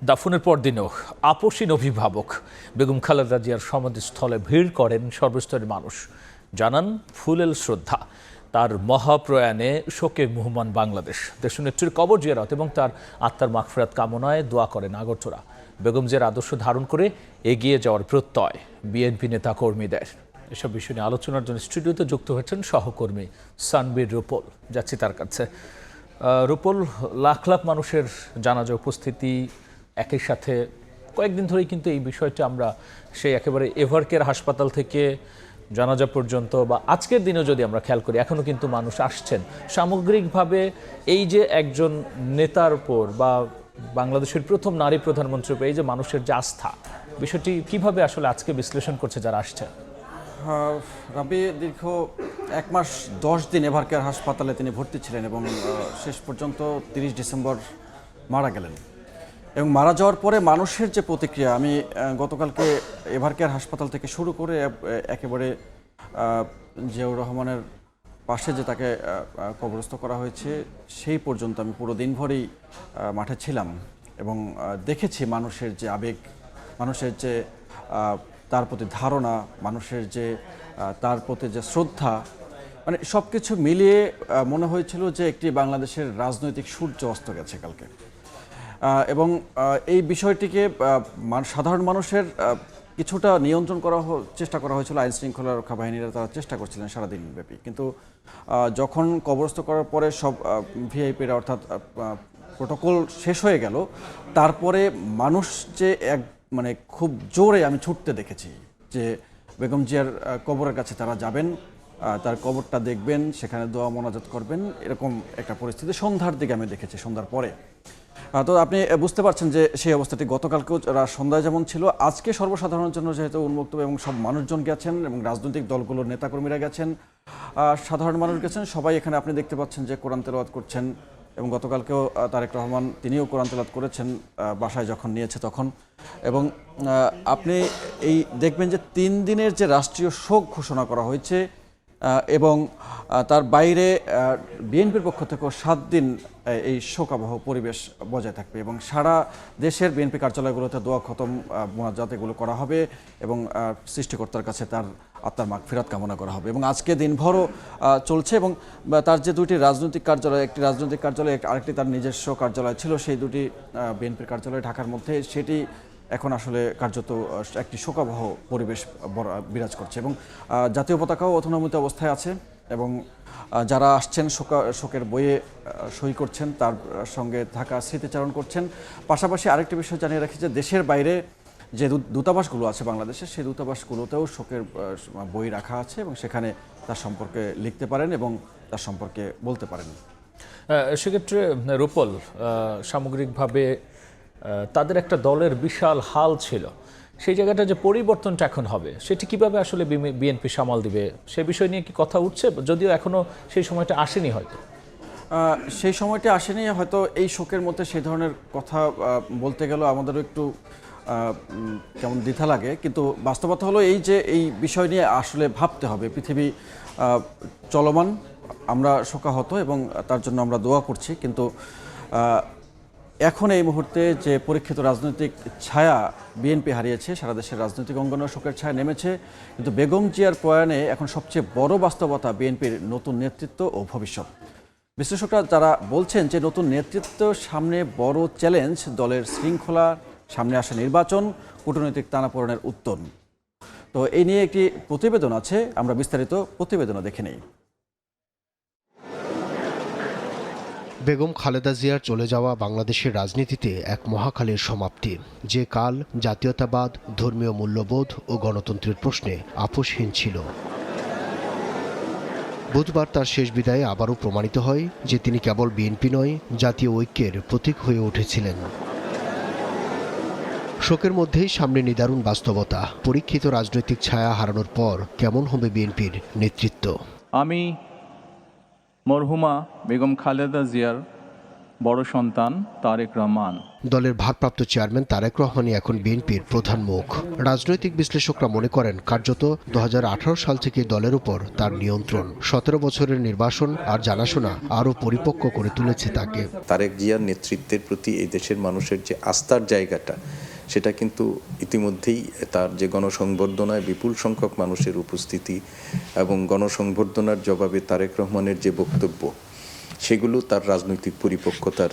দাফনের পরদিনও আপসীন অভিভাবক বেগম খালেদা জিয়ার সমাধিস্থলে ভিড় করেন সর্বস্তরের মানুষ, জানান ফুলেল শ্রদ্ধা। তার মহাপ্রয়াণে শোকে মুহ্যমান বাংলাদেশ। দেশনেত্রীর কবর জিয়ারত এবং তার আত্মার মাগফিরাত কামনায় দোয়া করেন আগরতলা। বেগম জিয়ার আদর্শ ধারণ করে এগিয়ে যাওয়ার প্রত্যয় বিএনপি নেতা কর্মীদের। এসব বিষয় নিয়ে আলোচনার জন্য স্টুডিওতে যুক্ত হয়েছেন সহকর্মী সানবীর রূপল। যাচ্ছি তার কাছে। রূপল, লাখ লাখ মানুষের জানাজা উপস্থিতি, একই সাথে কয়েকদিন ধরেই কিন্তু এই বিষয়টা আমরা সেই একেবারে এভারকেয়ার হাসপাতাল থেকে জানাজা পর্যন্ত বা আজকের দিনেও যদি আমরা খেয়াল করি, এখনও কিন্তু মানুষ আসছেন। সামগ্রিকভাবে এই যে একজন নেতার উপর বা বাংলাদেশের প্রথম নারী প্রধানমন্ত্রীর উপর এই যে মানুষের যে আস্থা, বিষয়টি কিভাবে আসলে আজকে বিশ্লেষণ করছে যারা আসছে? রাবি দীর্ঘ 1 মাস 10 দিন এভারকেয়ার হাসপাতালে তিনি ভর্তি ছিলেন এবং শেষ পর্যন্ত 30 ডিসেম্বর মারা গেলেন। এবং মারা যাওয়ার পরে মানুষের যে প্রতিক্রিয়া, আমি গতকালকে এভারকেয়ার হাসপাতাল থেকে শুরু করে একেবারে জিয়াউর রহমানের পাশে যে তাকে কবরস্থ করা হয়েছে সেই পর্যন্ত আমি পুরো দিনভরই মাঠে ছিলাম এবং দেখেছি মানুষের যে আবেগ, মানুষের যে তার প্রতি ধারণা, মানুষের যে তার প্রতি যে শ্রদ্ধা, মানে সব কিছু মিলিয়ে মনে হয়েছিল যে একটি বাংলাদেশের রাজনৈতিক সূর্য অস্ত গেছে কালকে। এবং এই বিষয়টিকে সাধারণ মানুষের কিছুটা নিয়ন্ত্রণ চেষ্টা করা হয়েছিল। আইন শৃঙ্খলা রক্ষা বাহিনীরা তারা চেষ্টা করছিলেন সারাদিন ব্যাপী, কিন্তু যখন কবরস্থ করার পরে সব ভিআইপিরা অর্থাৎ প্রোটোকল শেষ হয়ে গেল, তারপরে মানুষ যে মানে খুব জোরে আমি ছুটতে দেখেছি যে বেগম জিয়ার কবরের কাছে তারা যাবেন, তার কবরটা দেখবেন, সেখানে দোয়া মোনাজাত করবেন, এরকম একটা পরিস্থিতি সন্ধ্যার দিকে আমি দেখেছি, সন্ধ্যার পরে। তো আপনি বুঝতে পারছেন যে সেই অবস্থাটি গতকালকেও সন্ধ্যায় যেমন ছিল, আজকে সর্বসাধারণের জন্য যেহেতু উন্মুক্ত এবং সব মানুষজন গেছেন এবং রাজনৈতিক দলগুলোর নেতাকর্মীরা গেছেন, সাধারণ মানুষ গেছেন, সবাই এখানে আপনি দেখতে পাচ্ছেন যে কোরআন তেলাওয়াত করছেন। এবং গতকালকেও তারেক রহমান তিনিও কোরআন তেলাওয়াত করেছেন বাসায় যখন নিয়েছে তখন। এবং আপনি এই দেখবেন যে 3 দিনের যে রাষ্ট্রীয় শোক ঘোষণা করা হয়েছে এবং তার বাইরে বিএনপির পক্ষ থেকেও 7 দিন এই শোকাবহ পরিবেশ বজায় থাকবে এবং সারা দেশের বিএনপি কার্যালয়গুলোতে দোয়া খতম মোনাজাত এগুলো করা হবে এবং সৃষ্টিকর্তার কাছে তার আত্মার মাগফিরাত কামনা করা হবে। এবং আজকে দিনভরও চলছে এবং তার যে দুটি রাজনৈতিক কার্যালয়, একটি রাজনৈতিক কার্যালয়, আরেকটি তার নিজস্ব কার্যালয় ছিল, সেই দুটি বিএনপির কার্যালয় ঢাকার মধ্যে, সেটি এখন আসলে কার্যত একটি শোকাবহ পরিবেশ বিরাজ করছে এবং জাতীয় পতাকাও অথনমিত অবস্থায় আছে এবং যারা আসছেন শোকের বইয়ে সই করছেন, তার সঙ্গে থাকা স্মৃতিচারণ করছেন। পাশাপাশি আরেকটি বিষয় জানিয়ে রাখি যে দেশের বাইরে যে দূতাবাসগুলো আছে বাংলাদেশের, সেই দূতাবাসগুলোতেও শোকের বই রাখা আছে এবং সেখানে তার সম্পর্কে লিখতে পারেন এবং তার সম্পর্কে বলতে পারেন। সেক্ষেত্রে রূপল, সামগ্রিকভাবে তাদের একটা দলের বিশাল হাল ছিল, সেই জায়গাটা যে পরিবর্তনটা এখন হবে সেটি কিভাবে আসলে বিএনপি সামাল দিবে সে বিষয় নিয়ে কি কথা উঠছে? যদিও এখনো সেই সময়টা আসেনি, হয়তো সেই সময়টা আসেনি, হয়তো এই শোকের মধ্যে সেই ধরনের কথা বলতে গেলেও আমাদেরও একটু কেমন দ্বিধা লাগে, কিন্তু বাস্তবতা হলো এই যে এই বিষয় নিয়ে আসলে ভাবতে হবে। পৃথিবী চলমান, আমরা শোকাহত এবং তার জন্য আমরা দোয়া করছি, কিন্তু এখন এই মুহূর্তে যে পরীক্ষিত রাজনৈতিক ছায়া বিএনপি হারিয়েছে, সারা দেশের রাজনৈতিক অঙ্গনে শোকের ছায়া নেমেছে, কিন্তু বেগম জিয়ার প্রয়াণে এখন সবচেয়ে বড় বাস্তবতা বিএনপির নতুন নেতৃত্ব ও ভবিষ্যৎ। বিশ্লেষকরা যারা বলছেন যে নতুন নেতৃত্ব সামনে বড় চ্যালেঞ্জ, দলের শৃঙ্খলা, সামনে আসা নির্বাচন, কূটনৈতিক টানাপোড়েনের উত্তর। তো এই নিয়ে একটি প্রতিবেদন আছে, আমরা বিস্তারিত প্রতিবেদনও দেখে নেই। বেগম খালেদা জিয়ার চলে যাওয়া বাংলাদেশের রাজনীতিতে এক মহাকালের সমাপ্তি, যে কাল জাতীয়তাবাদ, ধর্মীয় মূল্যবোধ ও গণতন্ত্রের প্রশ্নে আপোষহীন ছিল। বুধবার তার শেষ বিদায়ে আবারও প্রমাণিত হয় যে তিনি কেবল বিএনপি নয়, জাতীয় ঐক্যের প্রতীক হয়ে উঠেছিলেন। শোকের মধ্যেই সামনে নিদারুণ বাস্তবতা। পরীক্ষিত রাজনৈতিক ছায়া হারানোর পর কেমন হবে বিএনপির নেতৃত্ব? আমি মরহুমা বেগম খালেদা জিয়ার বড় সন্তান তারেক রহমান। দলের ভারপ্রাপ্ত চেয়ারম্যান তারেক রহমানই এখন বিএনপির প্রধান মুখ। রাজনৈতিক বিশ্লেষকরা মনে করেন কার্যত 2018 সাল থেকে দলের উপর তার নিয়ন্ত্রণ। 17 বছরের নির্বাসন আর জানাশোনা আরও পরিপক্ক করে তুলেছে তাকে। তারেক জিয়ার নেতৃত্বের প্রতি এই দেশের মানুষের যে আস্থার জায়গাটা, সেটা কিন্তু ইতিমধ্যেই তার যে গণসংবর্ধনায় বিপুল সংখ্যক মানুষের উপস্থিতি এবং গণসংবর্ধনার জবাবে তারেক রহমানের যে বক্তব্য, সেগুলো তার রাজনৈতিক পরিপক্কতার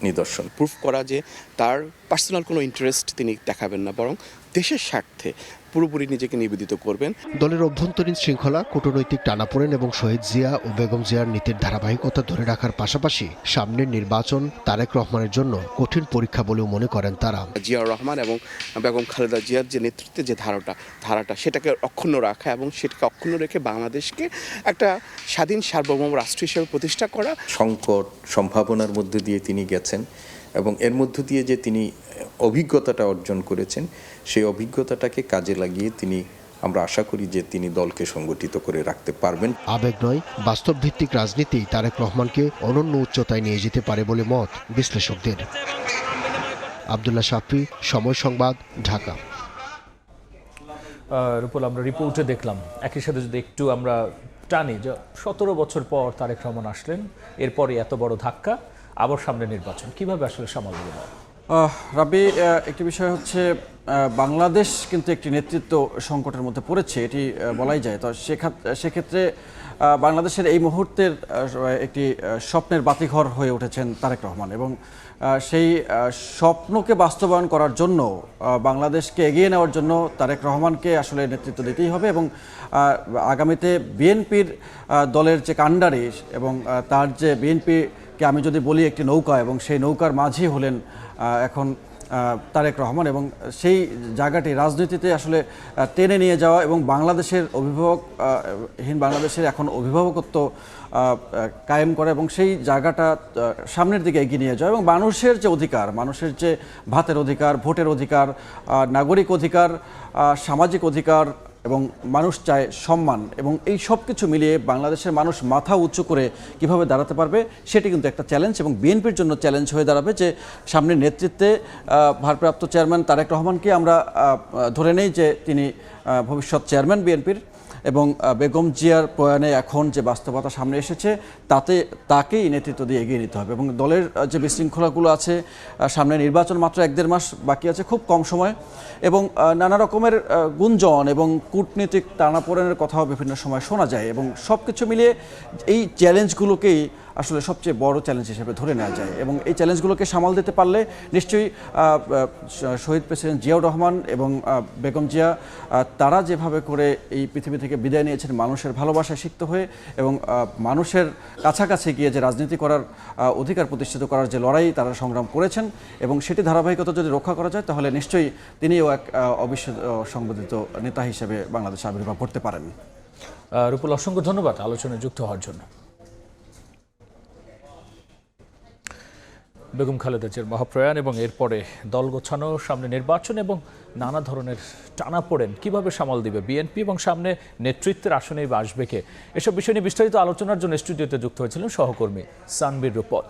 নিদর্শন। প্রুফ করা যে তার পার্সোনাল কোনো ইন্টারেস্ট তিনি দেখাবেন না, বরং দেশের স্বার্থে পুরোপুরি নিজেকে নিবেদিত করবেন। দলের অভ্যন্তরীণ শৃঙ্খলা, কূটনৈতিক টানাপোড়েন এবং শহীদ জিয়া ও বেগম জিয়ার নীতির ধারাবাহিকতা ধরে রাখার পাশাপাশি সামনের নির্বাচন তারেক রহমানের জন্য কঠিন পরীক্ষা বলেও মনে করেন তারা। জিয়াউর রহমান এবং বেগম খালেদা জিয়ার যে নেতৃত্বে যে ধারাটা সেটাকে অক্ষুণ্ণ রাখা এবং সেটাকে অক্ষুণ্ণ রেখে বাংলাদেশকে একটা স্বাধীন সার্বভৌম রাষ্ট্র হিসেবে প্রতিষ্ঠা করা। সংকট সম্ভাবনার মধ্যে দিয়ে তিনি গেছেন এবং এর মধ্য দিয়ে যে তিনি অভিজ্ঞতাটা অর্জন করেছেন, সেই অভিজ্ঞতাটাকে কাজে লাগিয়ে আমরা আশা করি যে তিনি দলকে সংগঠিত করে রাখতে পারবেন। আবেগ নয়, বাস্তব ভিত্তিক রাজনীতি তারেক রহমানকে অনন্য উচ্চতায় নিয়ে যেতে পারে বলে মত বিশ্লেষকদের। আব্দুল্লাহ শাফি, সময় সংবাদ, ঢাকা। রূপল, আমরা রিপোর্টে দেখলাম, একই সাথে যদি একটু আমরা টানি যে 17 বছর পর তারেক রহমান আসলেন, এরপরে এত বড় ধাক্কা, আবার সামনে নির্বাচন, কিভাবে আসলে সামাল দেবেন? রাবি, একটি বিষয় হচ্ছে বাংলাদেশ কিন্তু একটি নেতৃত্ব সংকটের মধ্যে পড়েছে, এটি বলাই যায়। তো সেক্ষেত্রে বাংলাদেশের এই মুহূর্তের একটি স্বপ্নের বাতিঘর হয়ে উঠেছেন তারেক রহমান এবং সেই স্বপ্নকে বাস্তবায়ন করার জন্য বাংলাদেশকে এগিয়ে নেওয়ার জন্য তারেক রহমানকে আসলে নেতৃত্ব দিতেই হবে এবং আগামীতে বিএনপির দলের যে কাণ্ডারি এবং তার যে বিএনপিকে আমি যদি বলি একটি নৌকা, এবং সেই নৌকার মাঝি হলেন এখন তারেক রহমান, এবং সেই জায়গাটি রাজনীতিতে আসলে টেনে নিয়ে যাওয়া এবং বাংলাদেশের বাংলাদেশের এখন অভিভাবকত্ব কায়েম করা এবং সেই জায়গাটা সামনের দিকে এগিয়ে নিয়ে যাওয়া এবং মানুষের যে অধিকার, মানুষের যে ভাতের অধিকার, ভোটের অধিকার, নাগরিক অধিকার, সামাজিক অধিকার এবং মানুষ চায় সম্মান, এবং এই সব কিছু মিলিয়ে বাংলাদেশের মানুষ মাথা উঁচু করে কিভাবে দাঁড়াতে পারবে, সেটি কিন্তু একটা চ্যালেঞ্জ এবং বিএনপির জন্য চ্যালেঞ্জ হয়ে দাঁড়াবে যে সামনের নেতৃত্বে ভারপ্রাপ্ত চেয়ারম্যান তারেক রহমানকে আমরা ধরে নেই যে তিনি ভবিষ্যৎ চেয়ারম্যান বিএনপির, এবং বেগম জিয়ার প্রয়াণে এখন যে বাস্তবতা সামনে এসেছে তাকেই নেতৃত্ব দিয়ে এগিয়ে নিতে হবে এবং দলের যে বিশৃঙ্খলাগুলো আছে, সামনে নির্বাচন মাত্র 1-1.5 মাস বাকি আছে, খুব কম সময়, এবং নানা রকমের গুঞ্জন এবং কূটনীতিক টানাপোড়েনের কথাও বিভিন্ন সময় শোনা যায়, এবং সব কিছু মিলিয়ে এই চ্যালেঞ্জগুলোকেই আসলে সবচেয়ে বড় চ্যালেঞ্জ হিসেবে ধরে নেওয়া যায় এবং এই চ্যালেঞ্জগুলোকে সামাল দিতে পারলে নিশ্চয়ই শহীদ প্রেসিডেন্ট জিয়াউর রহমান এবং বেগম জিয়া তারা যেভাবে করে এই পৃথিবী থেকে বিদায় নিয়েছেন মানুষের ভালোবাসায় সিক্ত হয়ে এবং মানুষের কাছাকাছি গিয়ে যে রাজনীতি করার অধিকার প্রতিষ্ঠিত করার যে লড়াই তারা সংগ্রাম করেছেন এবং সেটি ধারাবাহিকতা যদি রক্ষা করা যায় তাহলে নিশ্চয়ই তিনিও এক অবিসংবাদিত নেতা হিসেবে বাংলাদেশে আবির্ভাব করতে পারেন। রূপল, অসংখ্য ধন্যবাদ আলোচনায় যুক্ত হওয়ার জন্য। বেগম খালেদা জিয়ার মহাপ্রয়াণ এবং এরপরে দল গোছানো, সামনে নির্বাচন এবং নানা ধরনের টানাপোড়েন কিভাবে সামাল দিবে বিএনপি এবং সামনে নেতৃত্বের আসনেই বা আসবে কে, এসব বিষয় নিয়ে বিস্তারিত আলোচনার জন্য স্টুডিওতে যুক্ত হয়েছিলেন সহকর্মী সানবীর রূপল।